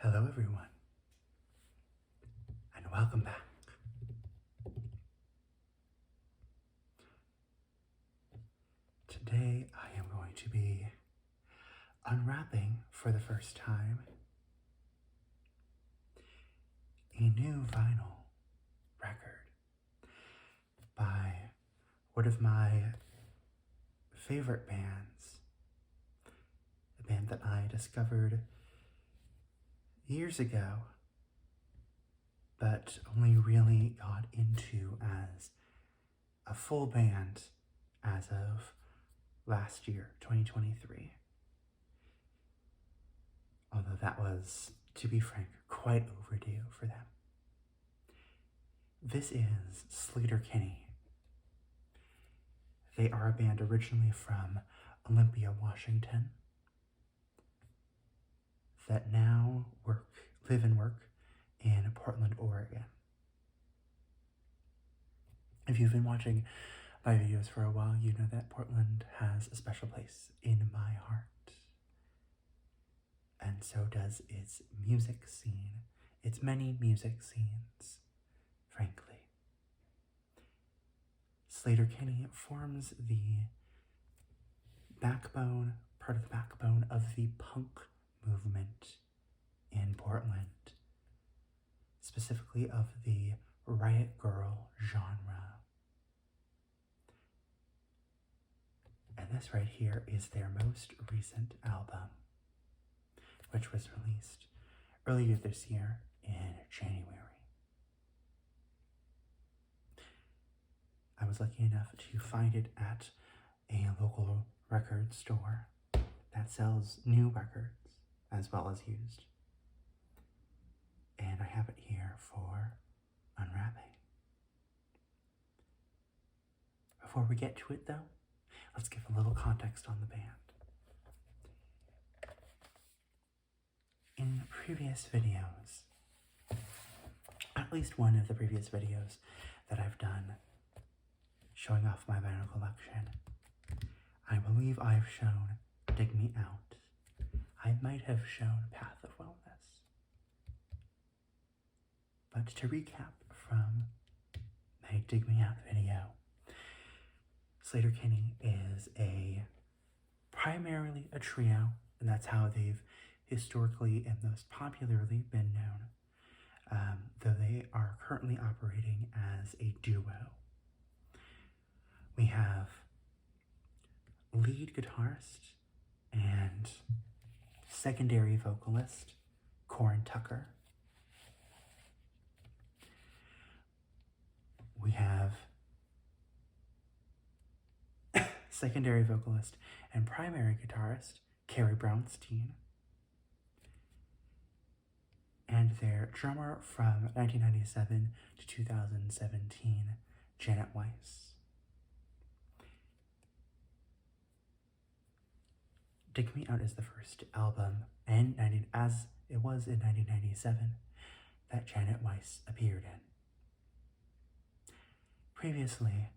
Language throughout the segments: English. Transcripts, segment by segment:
Hello everyone, and welcome back. Today I am going to be unwrapping for the first time a new vinyl record by one of my favorite bands, a band that I discovered years ago, but only really got into as a full band as of last year, 2023. Although that was, to be frank, quite overdue for them. This is Sleater-Kinney. They are a band originally from Olympia, Washington, that now live and work in Portland, Oregon. If you've been watching my videos for a while, you know that Portland has a special place in my heart. And so does its music scene, its many music scenes, frankly. Sleater-Kinney forms the part of the backbone of the punk movement in Portland, specifically of the riot girl genre. And this right here is their most recent album, which was released earlier this year in January. I was lucky enough to find it at a local record store that sells new records as well as used. And I have it here for unwrapping. Before we get to it though, let's give a little context on the band. In previous videos, at least one of the previous videos that I've done showing off my vinyl collection, I believe I've shown Dig Me Out. I might have shown Path of Wellness. But to recap from my Dig Me Out video, Sleater-Kinney is primarily a trio, and that's how they've historically and most popularly been known, though they are currently operating as a duo. We have lead guitarist and secondary vocalist Corin Tucker. We have secondary vocalist and primary guitarist Carrie Brownstein, and their drummer from 1997 to 2017, Janet Weiss. Dig Me Out is the first album, as it was in 1997, that Janet Weiss appeared in. Previously,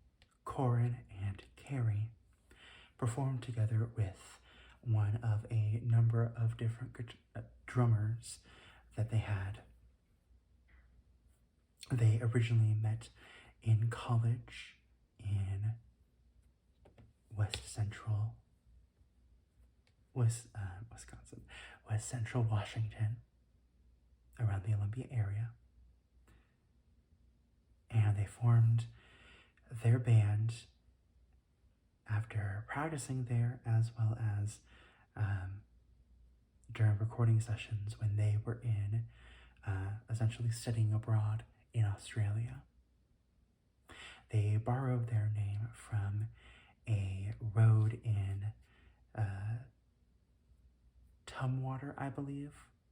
Corin and Carrie performed together with one of a number of different drummers that they had. They originally met in college in West Central Washington, around the Olympia area. And they formed their band after practicing there, as well as during recording sessions when they were in essentially studying abroad in Australia. They borrowed their name from a road in Tumwater, I believe,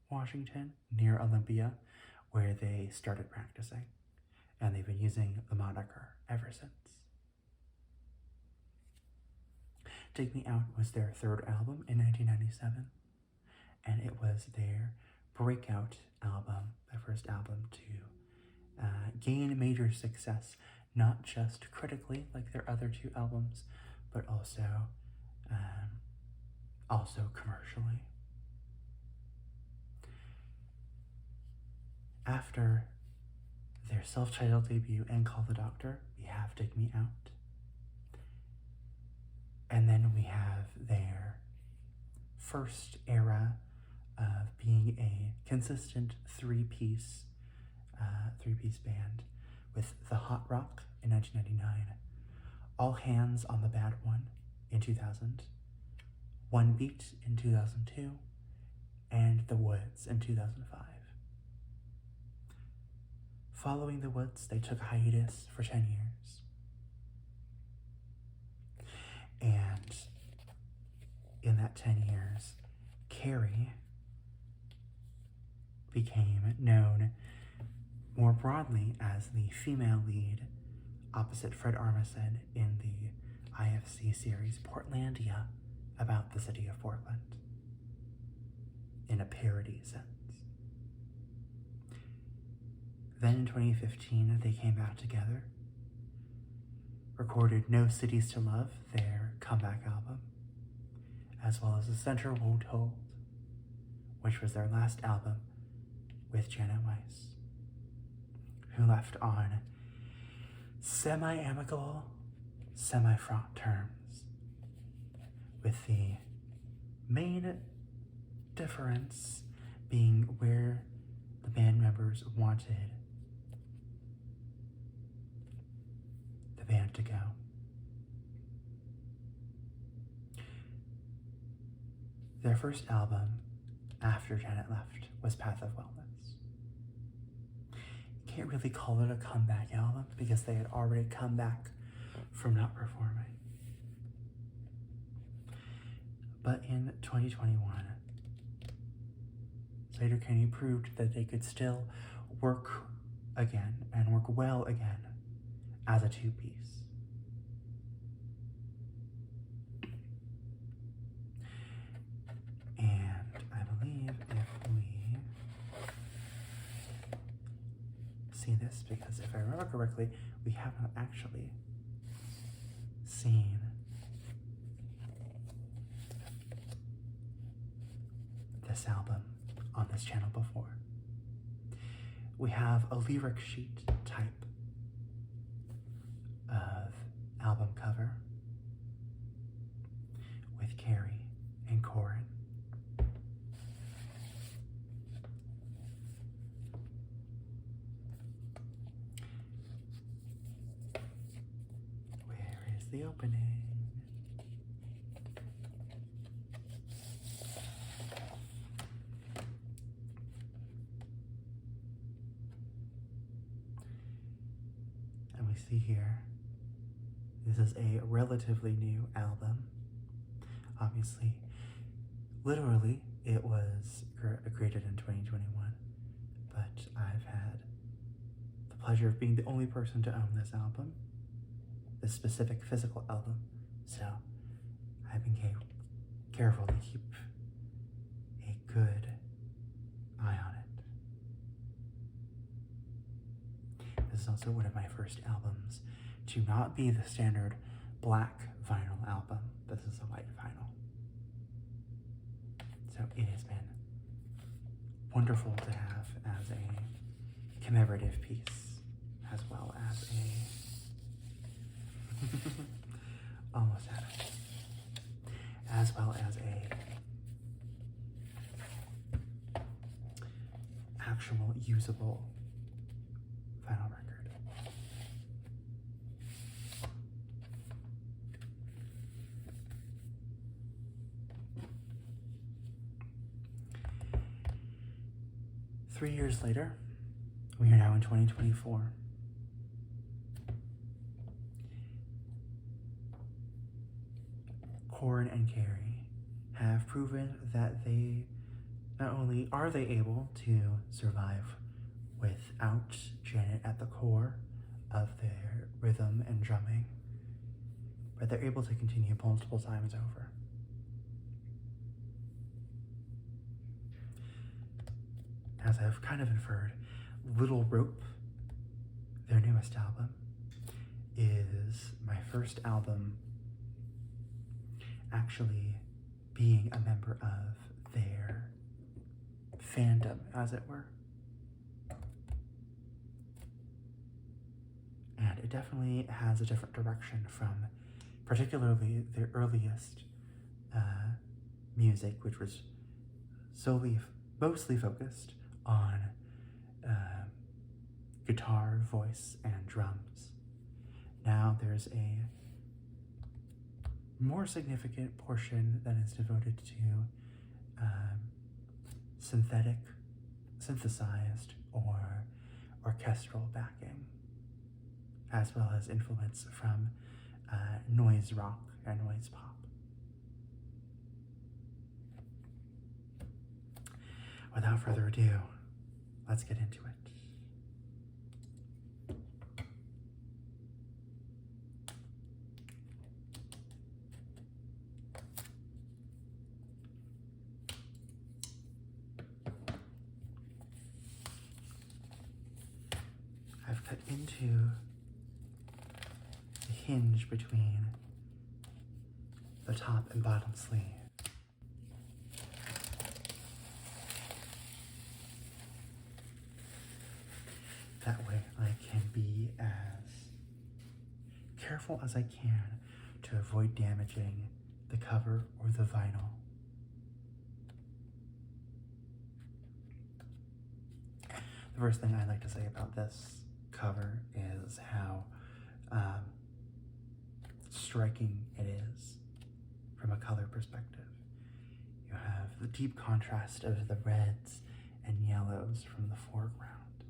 Washington, near Olympia, where they started practicing. And they've been using the moniker ever since. Dig Me Out was their third album in 1997, and it was their breakout album, their first album to gain major success, not just critically like their other two albums, but also commercially. After their self-titled debut and Call the Doctor, we have Dig Me Out. And then we have their first era of being a consistent three-piece band with The Hot Rock in 1999, All Hands on the Bad One in 2000, One Beat in 2002, and The Woods in 2005. Following The Woods, they took a hiatus for 10 years. And in that 10 years, Carrie became known more broadly as the female lead opposite Fred Armisen in the IFC series Portlandia, about the city of Portland, in a parody sense. Then in 2015, they came back together, recorded No Cities to Love, their comeback album, as well as The Center Won't Hold, which was their last album with Janet Weiss, who left on semi-amicable, semi-fraught terms, with the main difference being where the band members wanted the band to go. Their first album after Janet left was Path of Wellness. You can't really call it a comeback album because they had already come back from not performing. But in 2021, Sleater-Kinney proved that they could still work again and work well again as a two-piece. And I believe if we see this, because if I remember correctly, we haven't actually seen this album on this channel before. We have a lyric sheet type of album cover with Carrie and Corin. Where is the opening? And we see here, this is a relatively new album. Obviously, literally, it was created in 2021, but I've had the pleasure of being the only person to own this album, this specific physical album, so I've been careful to keep a good eye on it. This is also one of my first albums to not be the standard black vinyl album. This is a white vinyl. So it has been wonderful to have as a commemorative piece, as well as a almost had it, as well as a actual usable vinyl record. Three years later, we are now in 2024. Corin and Carrie have proven that they not only are they able to survive without Janet at the core of their rhythm and drumming, but they're able to continue multiple times over. As I've kind of inferred, Little Rope, their newest album, is my first album actually being a member of their fandom, as it were. definitely has a different direction from particularly the earliest music, which was mostly focused on guitar, voice, and drums. Now there's a more significant portion that is devoted to synthesized, or orchestral backing, as well as influence from noise rock and noise pop. Without further ado, let's get into it. I've cut into the hinge between the top and bottom sleeve. That way I can be as careful as I can to avoid damaging the cover or the vinyl. The first thing I'd like to say about this cover is how striking it is from a color perspective. You have the deep contrast of the reds and yellows from the foreground,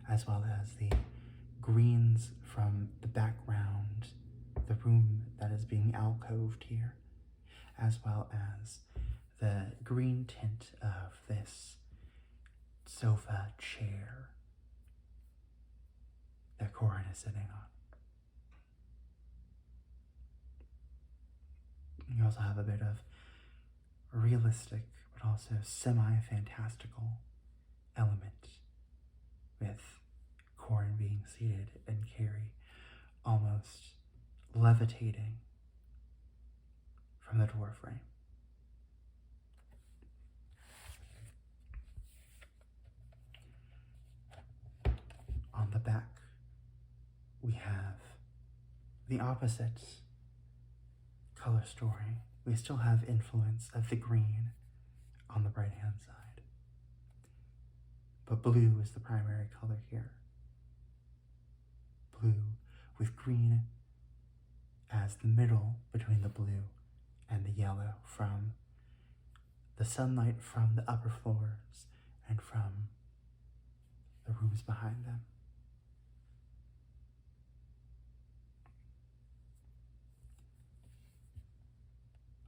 as well as the greens from the background, the room that is being alcoved here, as well as the green tint of this sofa chair that Corin is sitting on. You also have a bit of realistic, but also semi-fantastical element with Corin being seated and Carrie almost levitating from the door frame. On the back, we have the opposite color story. We still have influence of the green on the right-hand side, but blue is the primary color here. Blue with green as the middle between the blue and the yellow from the sunlight from the upper floors and from the rooms behind them.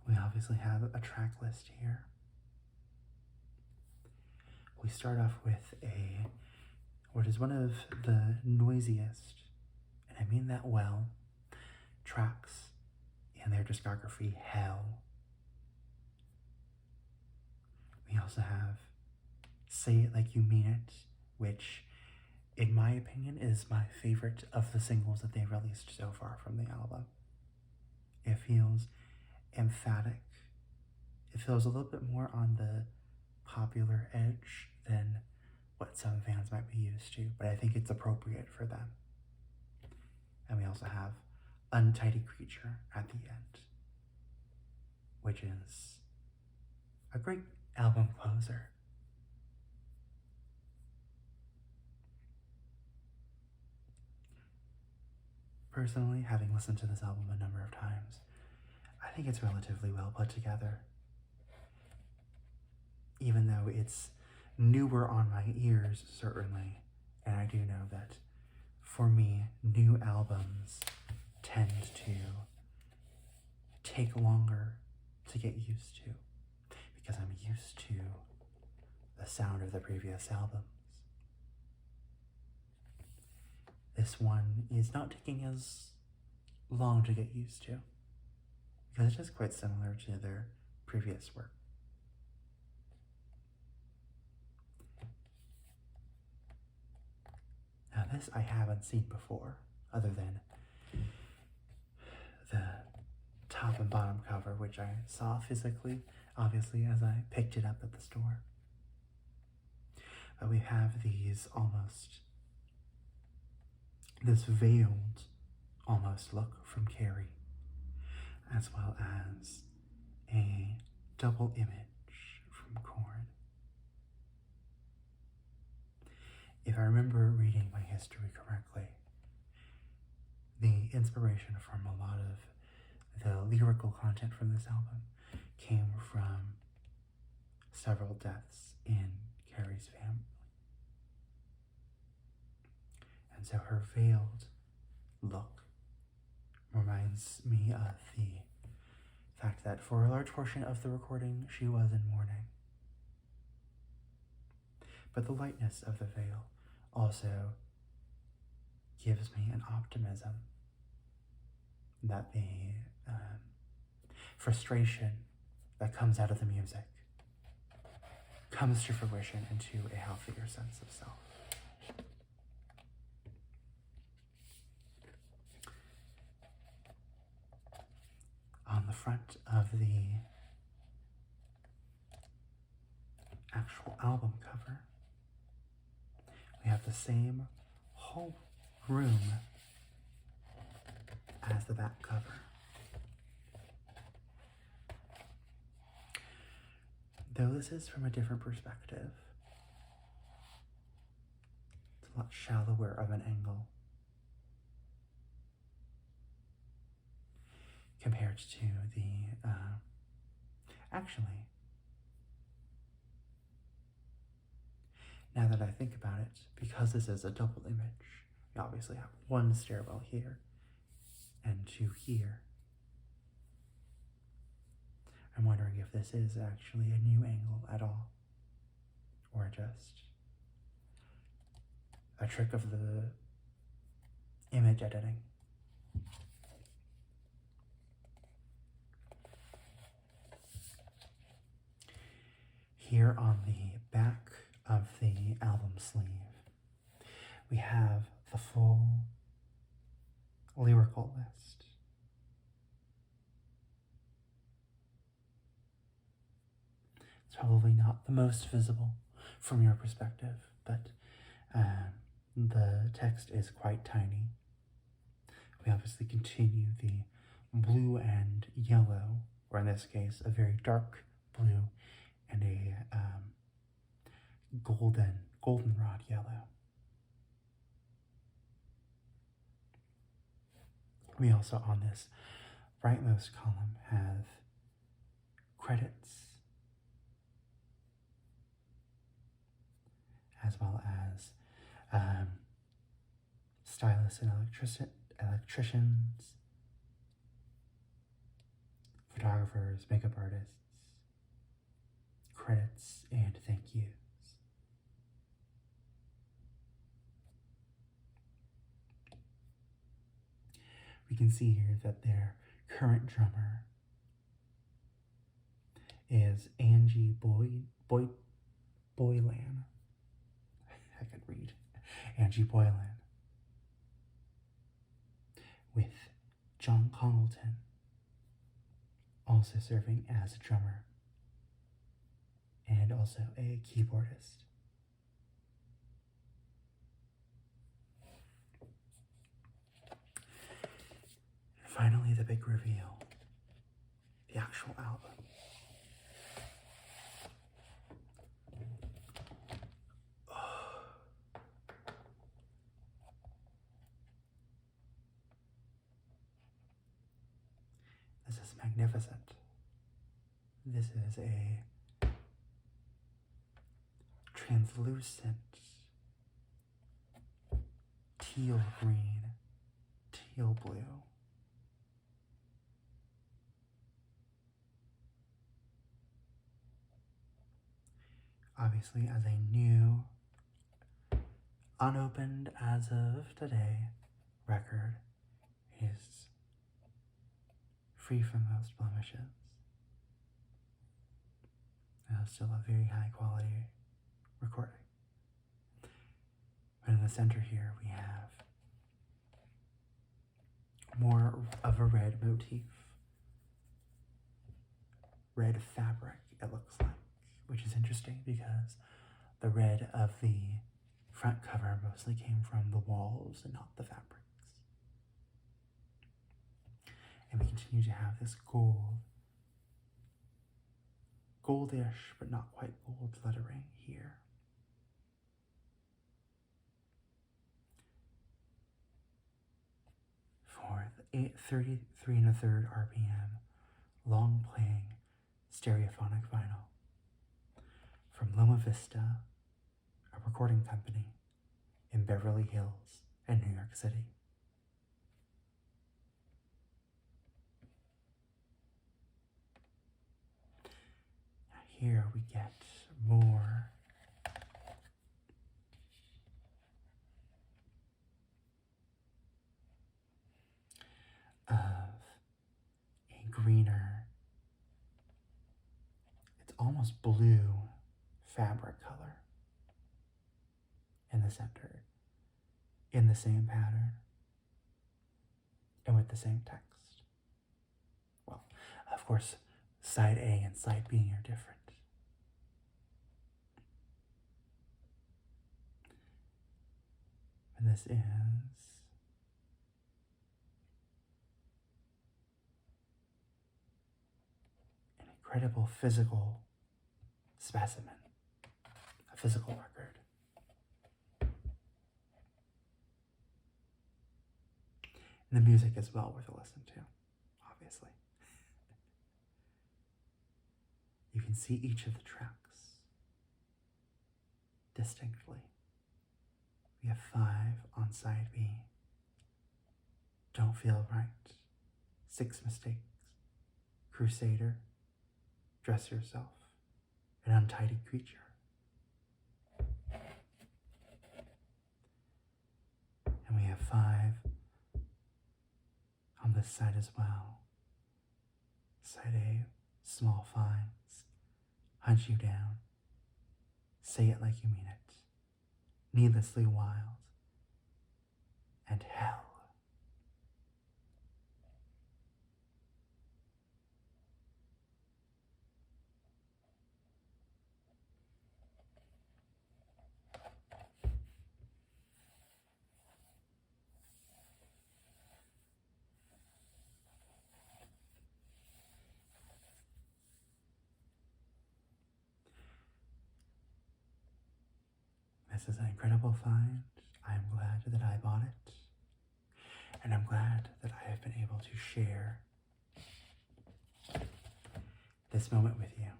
We obviously have a track list here. We start off with what is one of the noisiest, and I mean that well, tracks in their discography, Hell. We also have Say It Like You Mean It, which, in my opinion, is my favorite of the singles that they've released so far from the album. It feels emphatic. It feels a little bit more on the popular edge than what some fans might be used to, but I think it's appropriate for them. And we also have Untidy Creature at the end, which is a great album closer. Personally, having listened to this album a number of times, I think it's relatively well put together. Even though it's newer on my ears, certainly, and I do know that for me, new albums tend to take longer to get used to, because I'm used to the sound of the previous albums. This one is not taking as long to get used to, because it's just quite similar to their previous work. Now this I haven't seen before, other than the top and bottom cover, which I saw physically, obviously, as I picked it up at the store. But we have these almost this veiled almost look from Carrie, as well as a double image from Corn. If I remember reading my history correctly, the inspiration from a lot of the lyrical content from this album came from several deaths in Carrie's family. And so her veiled look reminds me of the fact that for a large portion of the recording, she was in mourning. But the lightness of the veil also gives me an optimism that the frustration that comes out of the music comes to fruition into a healthier sense of self. On the front of the actual album cover, we have the same whole room as the back cover. Though this is from a different perspective, it's a lot shallower of an angle compared to the, actually, now that I think about it, because this is a double image, we obviously have one stairwell here and two here. I'm wondering if this is actually a new angle at all, or just a trick of the image editing. Here on the back of the album sleeve, we have the full lyrical list. It's probably not the most visible from your perspective, but the text is quite tiny. We obviously continue the blue and yellow, or in this case, a very dark blue and a goldenrod yellow. We also, on this rightmost column, have credits, as well as stylists and electricians, photographers, makeup artists, credits, and thank yous. We can see here that their current drummer is Angie Boylan. I could read. Angie Boylan. With John Congleton also serving as a drummer and also a keyboardist. Finally, the big reveal, the actual album. This is magnificent. This is a translucent teal green, teal blue. Obviously, as a new, unopened as of today record, is free from most blemishes. Still a very high quality recording. But in the center here we have more of a red motif. Red fabric, it looks like, which is interesting because the red of the front cover mostly came from the walls and not the fabrics. And we continue to have this goldish, but not quite gold lettering here. For the 33 1/3 RPM, long playing stereophonic vinyl from Loma Vista, a recording company in Beverly Hills and New York City. Now here we get more of a greener, it's almost blue fabric color in the center, in the same pattern, and with the same text. Well, of course, side A and side B are different. And this is an incredible physical specimen, a physical record. And the music is well worth a listen to, obviously. You can see each of the tracks distinctly. We have 5 on side B. Don't Feel Right, 6 Mistakes, Crusader, Dress Yourself, An Untidy Creature. And we have 5 on this side as well. Side A, Small Fines, Hunt You Down, Say It Like You Mean It, Needlessly Wild, and Hell. This is an incredible find. I'm glad that I bought it. And I'm glad that I have been able to share this moment with you.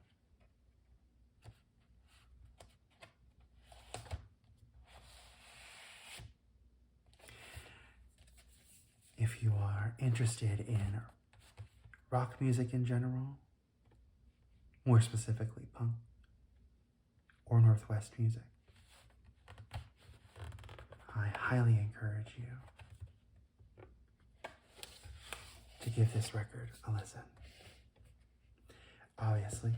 If you are interested in rock music in general, more specifically punk or Northwest music, I highly encourage you to give this record a listen. Obviously,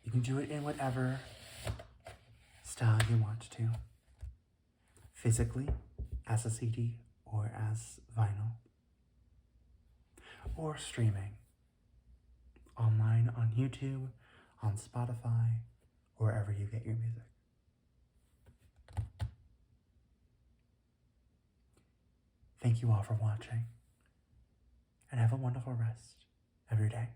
you can do it in whatever style you want to. Physically, as a CD or as vinyl. Or streaming. Online on YouTube, on Spotify, or wherever you get your music. Thank you all for watching, and have a wonderful rest of your day.